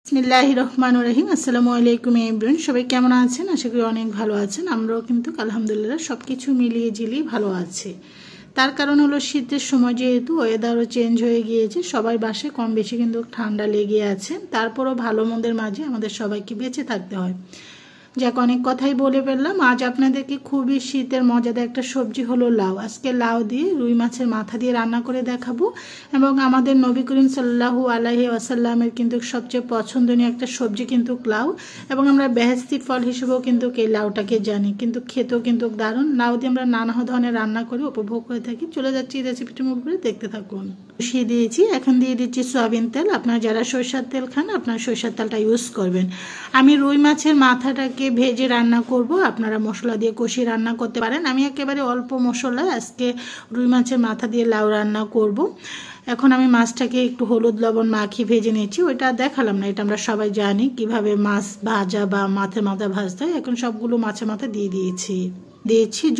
বিসমিল্লাহির রহমানির রহিম। আসসালামু আলাইকুম এভরিওয়ান, সবাই কেমন আছেন? আশা করি অনেক ভালো আছেন। আমরাও কিন্তু আলহামদুলিল্লাহ সব কিছু মিলিয়ে ঝিলিয়ে ভালো আছি। তার কারণ হলো শীতের সময় যেহেতু ওয়েদারও চেঞ্জ হয়ে গিয়েছে, সবাই বাসায় কম বেশি কিন্তু ঠান্ডা লেগে আছে। তারপরও ভালো মন্দের মাঝে আমাদের সবাইকে বেঁচে থাকতে হয়। যাক, অনেক কথাই বলে ফেললাম। আজ আপনাদেরকে খুবই শীতের মজাদার একটা সবজি হলো লাউ। আজকে লাউ দিয়ে রুই মাছের মাথা দিয়ে রান্না করে দেখাবো। এবং আমাদের নবী করিম সাল্লাল্লাহু আলাইহি ওয়াসাল্লামের কিন্তু সবচেয়ে পছন্দনীয় একটা সবজি কিন্তু লাউ, এবং আমরা বেহেশতি ফল হিসেবেও কিন্তু এই লাউটাকে জানি। কিন্তু খেতেও কিন্তু দারুণ। লাউ দিয়ে আমরা নানা ধরনের রান্না করে উপভোগ করে থাকি। চলে যাচ্ছি রেসিপিটির উপরে, দেখতে থাকুন। বসিয়ে দিয়েছি, এখন দিয়ে দিচ্ছি সয়াবিন তেল। আপনারা যারা সরিষার তেল খান আপনারা সরিষার তেলটা ইউজ করবেন। আমি রুই মাছের মাথাটাকে ভেজে রান্না করব, আপনারা মশলা দিয়ে কষিয়ে রান্না করতে পারেন। আমি একেবারে অল্প মশলায় আজকে রুই মাছের মাথা দিয়ে লাউ রান্না করব। এখন আমি মাছটাকে একটু হলুদ লবণ মাখিয়ে ভেজে নিয়েছি, ওইটা দেখালাম না, এটা আমরা সবাই জানি কিভাবে মাছ ভাজা বা মাছের মাথা ভাজতে হয়। এখন সবগুলো মাছের মাথা দিয়ে দিয়েছি।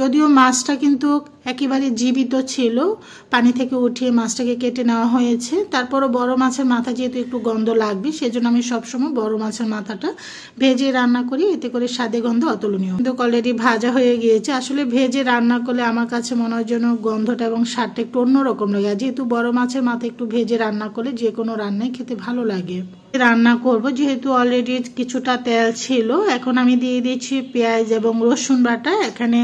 যদিও মাছটা কিন্তু একেবারে জীবিত ছিল, পানি থেকে উঠিয়ে মাছটাকে কেটে নেওয়া হয়েছে। তারপরও বড় মাছের মাথা যেহেতু একটু গন্ধ লাগবে, সেজন্য আমি সবসময় বড় মাছের মাথাটা ভেজে রান্না করি, এতে করে স্বাদে গন্ধ অতুলনীয়। কিন্তু অলরেডি ভাজা হয়ে গিয়েছে। আসলে ভেজে রান্না করলে আমার কাছে মনে হয় যেন গন্ধটা এবং স্বাদটা একটু অন্যরকম লাগে। যেহেতু বড় মাছের মাথা একটু ভেজে রান্না করলে যে কোনো রান্নায় খেতে ভালো লাগে। রান্না করব যেহেতু অলরেডি কিছুটা তেল ছিল। এখন আমি দিয়ে দিচ্ছি পেঁয়াজ এবং রসুন বাটা। এখানে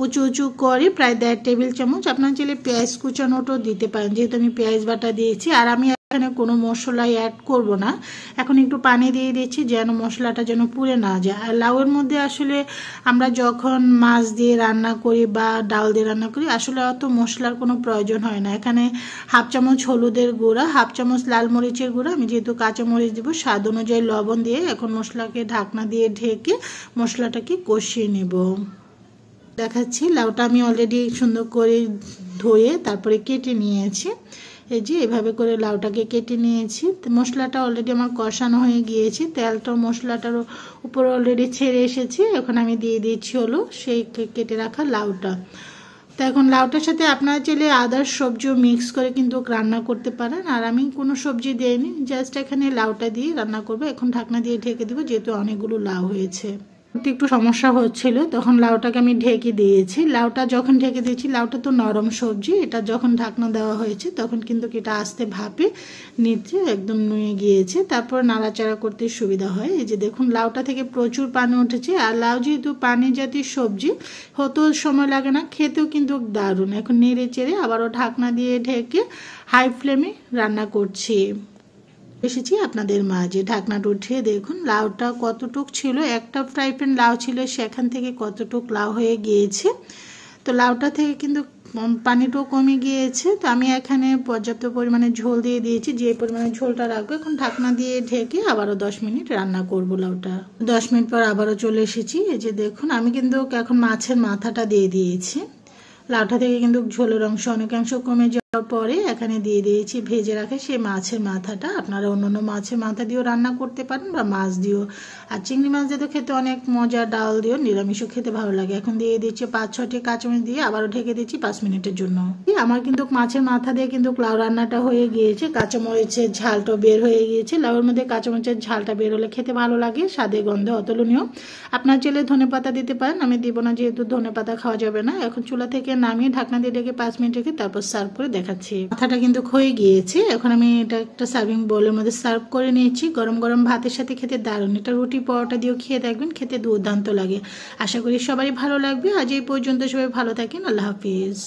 উঁচু উঁচু করে প্রায় 1.5 টেবিল চামচ। আপনার চাইলে পেঁয়াজ কুচানোটাও দিতে পারেন, যেহেতু আমি পেঁয়াজ বাটা দিয়েছি। আর আমি এখানে কোনো মশলাই অ্যাড করব না। এখন একটু পানি দিয়ে দিচ্ছি যেন মশলাটা যেন পুড়ে না যায়। আর লাউয়ের মধ্যে আসলে আমরা যখন মাছ দিয়ে রান্না করি বা ডাল দিয়ে রান্না করি, আসলে অত মশলার কোনো প্রয়োজন হয় না। এখানে 1/2 চামচ হলুদের গুঁড়া, 1/2 চামচ লাল মরিচের গুঁড়া, আমি যেহেতু কাঁচা মরিচ দিব, স্বাদ অনুযায়ী লবণ দিয়ে এখন মশলাকে ঢাকনা দিয়ে ঢেকে মশলাটাকে কষিয়ে নেব। দেখাচ্ছি, লাউটা আমি অলরেডি সুন্দর করে ধুয়ে তারপরে কেটে নিয়েছি। এই যে এভাবে করে লাউটাকে কেটে নিয়েছি। মশলাটা অলরেডি আমার কষানো হয়ে গিয়েছে, তেলটা মশলাটার উপর অলরেডি ছেড়ে এসেছে। এখন আমি দিয়ে দিচ্ছি হলো সেই কেটে রাখা লাউটা। তো এখন লাউটার সাথে আপনারা চাইলে আদার সবজিও মিক্স করে কিন্তু রান্না করতে পারেন। আর আমি কোনো সবজি দিইনি, জাস্ট এখানে লাউটা দিয়ে রান্না করবো। এখন ঢাকনা দিয়ে ঢেকে দেবো, যেহেতু অনেকগুলো লাউ হয়েছে। একটু সমস্যা হচ্ছিল, তখন লাউটাকে আমি ঢেকে দিয়েছি। লাউটা যখন ঢেকে দিয়েছি, লাউটা তো নরম সবজি, এটা যখন ঢাকনা দেওয়া হয়েছে তখন কিন্তু এটা আস্তে ভাপে নিচে একদম নুয়ে গিয়েছে। তারপর নাড়াচাড়া করতে সুবিধা হয়। এই যে দেখুন, লাউটা থেকে প্রচুর পানি উঠেছে। আর লাউ যেহেতু পানি জাতীয় সবজি, হতেও সময় লাগে না, খেতেও কিন্তু দারুণ। এখন নেড়ে চেড়ে আবারও ঢাকনা দিয়ে ঢেকে হাই ফ্লেমে রান্না করছি। এসেছি আপনাদের মাঝে। ঢাকনাটা উঠিয়ে দেখুন লাউটা কতটুক ছিল। একটা ফ্রাই প্যান লাউ ছিল, সেখান থেকে কতটুক লাউ হয়ে গিয়েছে। তো লাউটা থেকে কিন্তু পানিটাও কমে গিয়েছে। তো আমি এখানে পর্যাপ্ত পরিমাণে ঝোল দিয়ে দিয়েছি, যে পরিমাণে ঝোলটা রাখবো। এখন ঢাকনা দিয়ে ঢেকে আবারও 10 মিনিট রান্না করবো লাউটা। 10 মিনিট পর আবারও চলে এসেছি। এই যে দেখুন, আমি কিন্তু এখন মাছের মাথাটা দিয়ে দিয়েছি। লাউটা থেকে কিন্তু ঝোলের অংশ অনেকাংশ কমে যাওয়ার পরে এখানে দিয়ে দিয়েছি ভেজে রাখে সেই মাছের মাথাটা। আপনারা অন্যান্য মাছের মাথা দিয়েও রান্না করতে পারেন বা মাছ দিয়েও। আর চিংড়ি মাছ দিয়ে তো খেতে অনেক মজা, ডাল দিয়েও নিরামিষও খেতে ভালো লাগে। এখন দিয়ে দিচ্ছি 5-6টি কাঁচামরিচ দিয়ে আবারও ঢেকে দিচ্ছি 5 মিনিটের জন্য। আমার কিন্তু মাছের মাথা দিয়ে কিন্তু লাউ রান্নাটা হয়ে গিয়েছে। কাঁচামরিচের ঝালটা বের হয়ে গিয়েছে। লাউয়ের মধ্যে কাঁচামরিচের ঝালটা বের হলে খেতে ভালো লাগে, স্বাদে গন্ধে অতুলনীয়। আপনার চাইলে ধনেপাতা দিতে পারেন, আমি দিব না যেহেতু ধনেপাতা খাওয়া যাবে না। এখন চুলা থেকে নামিয়ে ঢাকনা দিয়ে ঢেকে 5 মিনিট রেখে তারপর সার্ভ করে দেখাচ্ছি। মাথাটা কিন্তু হয়ে গিয়েছে। এখন আমি এটা একটা সার্ভিং বোলের মধ্যে সার্ভ করে নিয়েছি। গরম গরম ভাতের সাথে খেতে দারুণ। এটা রুটি পরোটা দিয়েও খেয়ে দেখবেন, খেতে দুর্দান্ত লাগে। আশা করি সবারই ভালো লাগবে। আজ এই পর্যন্ত, সবাই ভালো থাকেন। আল্লাহ হাফিজ।